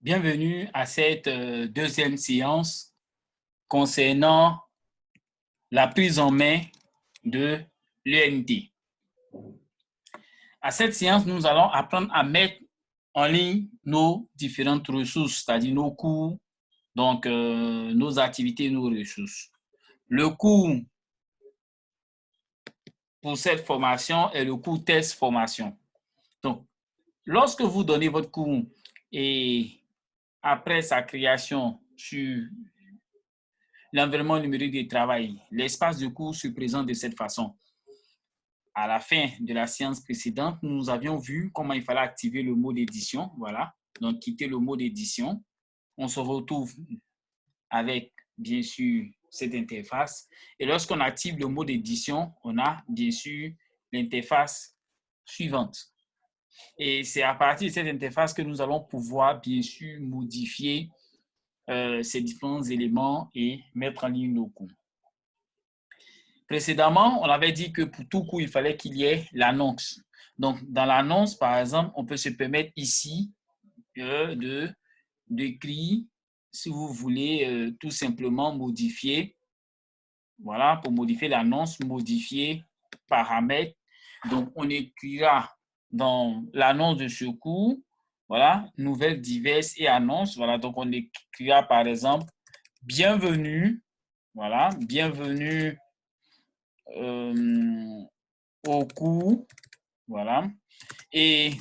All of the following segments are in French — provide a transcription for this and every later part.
Bienvenue à cette deuxième séance concernant la prise en main de l'ENT. À cette séance, nous allons apprendre à mettre en ligne nos différentes ressources, c'est-à-dire nos cours, donc nos activités, nos ressources. Le cours pour cette formation est le cours test formation. Donc, lorsque vous donnez votre cours et après sa création sur l'environnement numérique de travail, l'espace de cours se présente de cette façon. À la fin de la séance précédente, nous avions vu comment il fallait activer le mode édition. Voilà, donc quitter le mode édition. On se retrouve avec, bien sûr, cette interface. Et lorsqu'on active le mode édition, on a, bien sûr, l'interface suivante. Et c'est à partir de cette interface que nous allons pouvoir, bien sûr, modifier ces différents éléments et mettre en ligne nos cours. Précédemment, on avait dit que pour tout cours, il fallait qu'il y ait l'annonce. Donc, dans l'annonce, par exemple, on peut se permettre ici d'écrire, si vous voulez, tout simplement modifier. Voilà, pour modifier l'annonce, modifier paramètres. Donc, on écrira dans l'annonce de ce cours, voilà, nouvelles diverses et annonces. Voilà, donc on écrira par exemple, bienvenue, voilà, bienvenue au cours, voilà. Et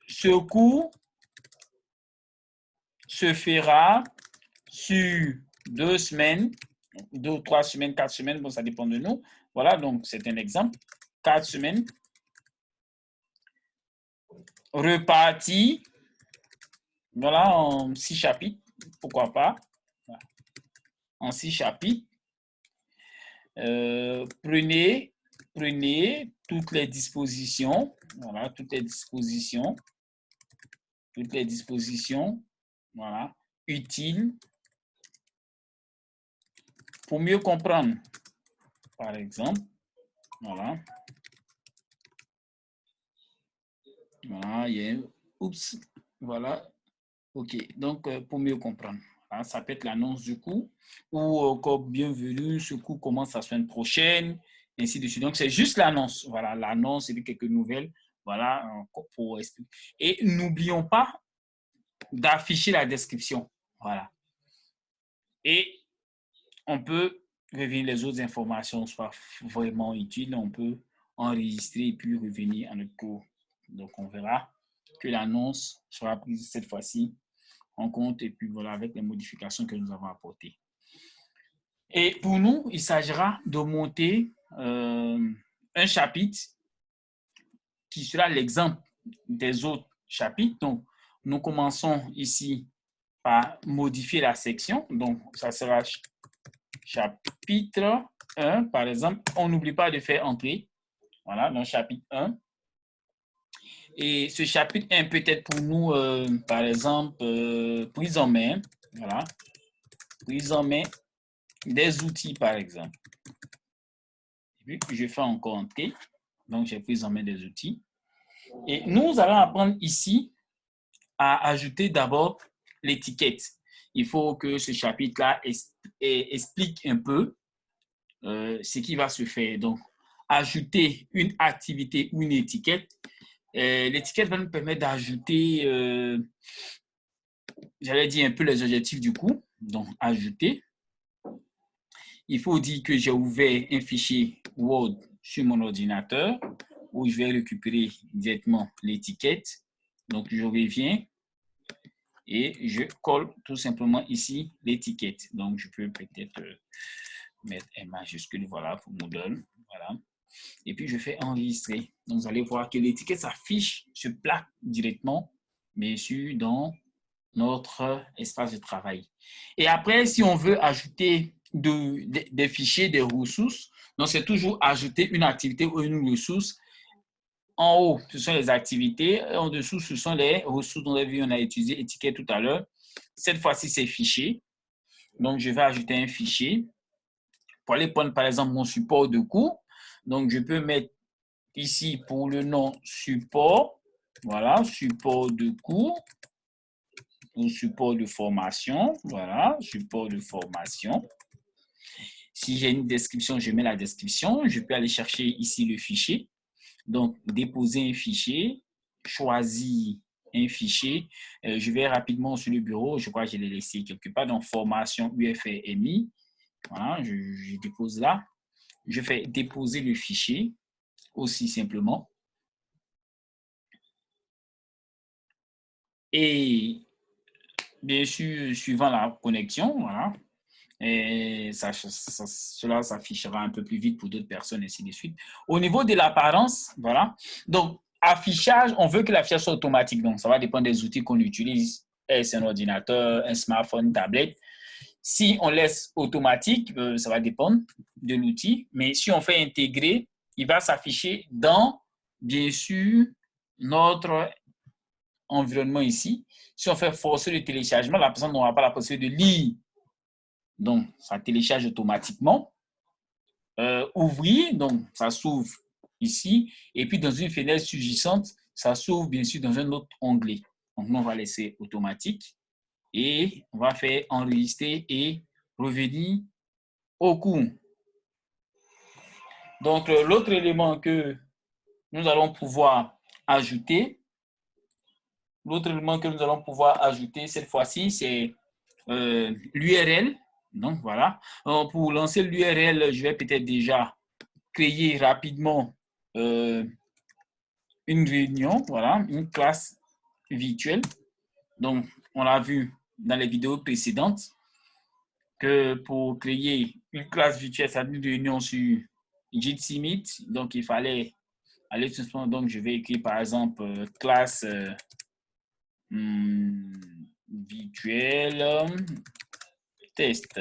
ce cours se fera sur 2 semaines, 2 ou 3 semaines, 4 semaines, bon, ça dépend de nous. Voilà, donc c'est un exemple. 4 semaines. Reparti, voilà, en 6 chapitres, pourquoi pas. Voilà. En 6 chapitres. Prenez toutes les dispositions, voilà, toutes les dispositions, voilà, utiles pour mieux comprendre, par exemple, voilà. Voilà, il y a, oups, voilà, ok, donc pour mieux comprendre. Voilà, ça peut être l'annonce du cours ou encore bienvenue, ce cours commence la semaine prochaine, ainsi de suite. Donc c'est juste l'annonce, voilà, l'annonce, c'est quelques nouvelles, voilà, pour expliquer. Et n'oublions pas d'afficher la description, voilà. Et on peut revenir les autres informations, soit vraiment utiles, on peut enregistrer et puis revenir à notre cours. Donc on verra que l'annonce sera prise cette fois-ci en compte et puis voilà avec les modifications que nous avons apportées. Et pour nous, il s'agira de monter un chapitre qui sera l'exemple des autres chapitres. Donc, nous commençons ici par modifier la section. Donc, ça sera chapitre 1, par exemple. On n'oublie pas de faire entrer. Voilà, donc chapitre 1. Et ce chapitre 1 peut être pour nous, par exemple, prise en main. Voilà, prise en main des outils, par exemple. Et puis, je fais encore entrer. Donc, j'ai prise en main des outils. Et nous allons apprendre ici à ajouter d'abord l'étiquette. Il faut que ce chapitre-là explique un peu ce qui va se faire. Donc, ajouter une activité ou une étiquette. L'étiquette va nous permettre d'ajouter, j'allais dire un peu les objectifs du cours. Donc, ajouter. Il faut dire que j'ai ouvert un fichier Word sur mon ordinateur où je vais récupérer directement l'étiquette. Donc, je reviens et je colle tout simplement ici l'étiquette. Donc, je peux peut-être mettre un majuscule, voilà, pour Moodle, voilà. Et puis, je fais enregistrer. Donc, vous allez voir que l'étiquette s'affiche, se plaque directement, bien sûr, dans notre espace de travail. Et après, si on veut ajouter des fichiers, des ressources, donc c'est toujours ajouter une activité ou une ressource. En haut, ce sont les activités. En dessous, ce sont les ressources dont on a utilisé étiquette tout à l'heure. Cette fois-ci, c'est fichier. Donc, je vais ajouter un fichier. Pour aller prendre, par exemple, mon support de cours. Donc, je peux mettre ici pour le nom support. Voilà, support de cours. ou support de formation. Voilà, support de formation. Si j'ai une description, je mets la description. Je peux aller chercher ici le fichier. Donc, déposer un fichier, choisir un fichier. Je vais rapidement sur le bureau. Je crois que je l'ai laissé quelque part. Donc, formation UFRMI. Voilà, je dépose là. Je fais déposer le fichier aussi simplement. Et bien sûr, suivant la connexion, voilà. Et cela s'affichera un peu plus vite pour d'autres personnes, ainsi de suite. Au niveau de l'apparence, voilà. Donc, affichage, on veut que l'affichage soit automatique. Donc, ça va dépendre des outils qu'on utilise. Est-ce un ordinateur, un smartphone, une tablette? Si on laisse automatique, ça va dépendre de l'outil. Mais si on fait intégrer, il va s'afficher dans, bien sûr, notre environnement ici. Si on fait forcer le téléchargement, la personne n'aura pas la possibilité de lire. Donc, ça télécharge automatiquement. Ouvrir, donc ça s'ouvre ici. Et puis, dans une fenêtre surgissante, ça s'ouvre bien sûr dans un autre onglet. Donc, nous, on va laisser automatique. Et on va faire enregistrer et revenir au cours. Donc, l'autre élément que nous allons pouvoir ajouter, cette fois-ci, c'est l'URL. Donc, voilà. Pour lancer l'URL, je vais peut-être déjà créer rapidement une réunion, voilà, une classe virtuelle. Donc, on l'a vu dans les vidéos précédentes que pour créer une classe virtuelle, ça une réunion sur Jitsi Meet. Donc, il fallait aller tout simplement. Donc, je vais écrire par exemple classe virtuelle test.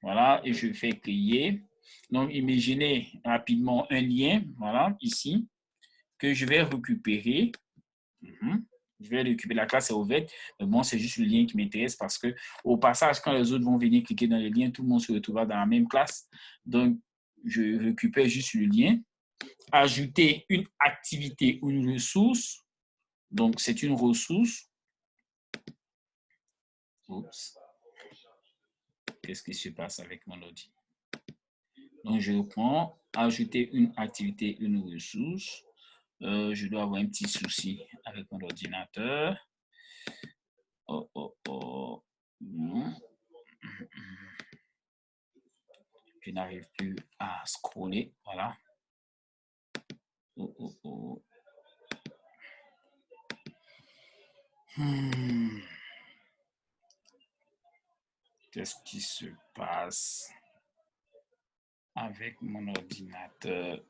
Voilà, et je fais créer. Donc, imaginez rapidement un lien, voilà, ici, que je vais récupérer. Je vais récupérer, la classe est ouverte. Mais bon, c'est juste le lien qui m'intéresse parce que, au passage, quand les autres vont venir cliquer dans le lien, tout le monde se retrouvera dans la même classe. Donc, je récupère juste le lien. Ajouter une activité ou une ressource. Donc, c'est une ressource. Oups. Qu'est-ce qui se passe avec mon ordi? Donc, je reprends. Ajouter une activité, une ressource. Je dois avoir un petit souci avec mon ordinateur. Je n'arrive plus à scroller. Voilà. Qu'est-ce qui se passe avec mon ordinateur?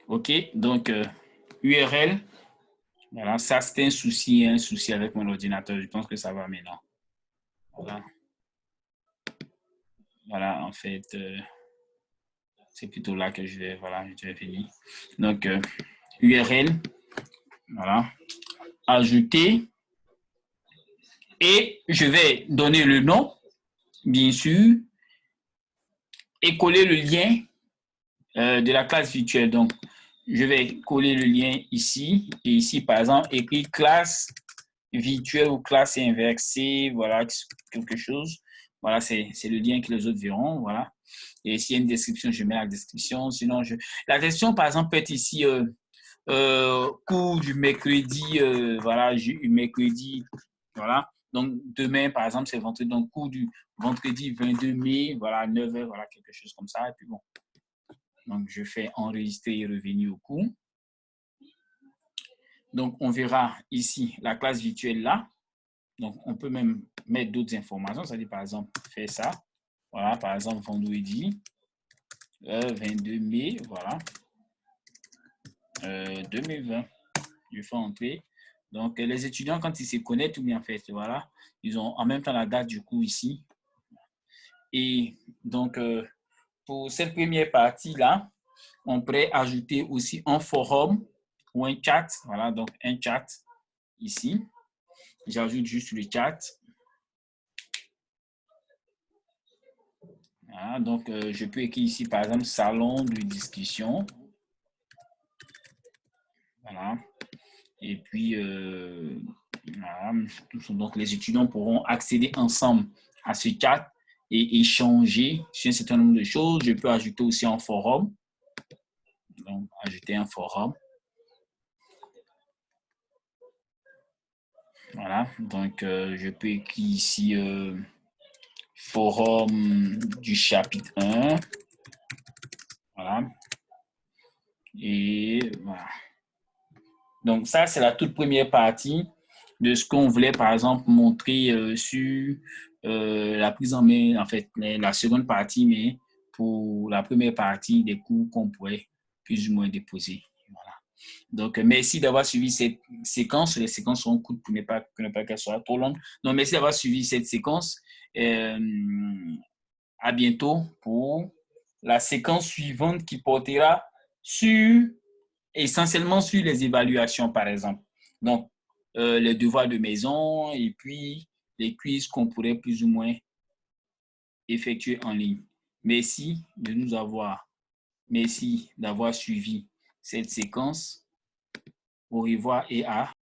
OK, donc URL. Voilà, ça c'était un souci avec mon ordinateur. Je pense que ça va maintenant. Voilà. Voilà, en fait, c'est plutôt là que je vais venir. Donc, URL, voilà, ajouter. Et je vais donner le nom, bien sûr, et coller le lien de la classe virtuelle. Donc, je vais coller le lien ici. Et ici, par exemple, écrire classe virtuelle ou classe inversée, voilà, quelque chose. Voilà, c'est le lien que les autres verront, voilà. Et s'il y a une description, je mets la description. Sinon, la description, par exemple, peut être ici cours du mercredi, voilà, mercredi, voilà. Donc, demain, par exemple, c'est vendredi, donc cours du vendredi 22 mai, voilà, 9h, voilà, quelque chose comme ça. Et puis bon, donc je fais enregistrer et revenir au cours. Donc, on verra ici la classe virtuelle là. Donc, on peut même mettre d'autres informations. C'est-à-dire, par exemple, faire ça. Voilà, par exemple, vendredi 22 mai, voilà, 2020. Je fais entrer. Donc, les étudiants, quand ils se connectent, ou bien en fait, voilà, ils ont en même temps la date du cours ici. Et donc, pour cette première partie-là, on pourrait ajouter aussi un forum ou un chat. Voilà, donc un chat ici. J'ajoute juste le chat. Voilà, donc, je peux écrire ici, par exemple, salon de discussion. Voilà. Et puis, voilà. Donc, les étudiants pourront accéder ensemble à ce chat et échanger sur un certain nombre de choses. Je peux ajouter aussi un forum. Donc, ajouter un forum. Voilà. Donc, je peux écrire ici forum du chapitre 1. Voilà. Et voilà. Donc, ça, c'est la toute première partie de ce qu'on voulait, par exemple, montrer sur la prise en main, en fait, la seconde partie, mais pour la première partie des cours qu'on pourrait plus ou moins déposer. Voilà. Donc, merci d'avoir suivi cette séquence. Les séquences seront courtes pour ne pas qu'elles soient trop longues. Donc, merci d'avoir suivi cette séquence. À bientôt pour la séquence suivante qui portera sur essentiellement sur les évaluations, par exemple. Donc, les devoirs de maison et puis les quiz qu'on pourrait plus ou moins effectuer en ligne. Merci d'avoir suivi cette séquence. Au revoir et à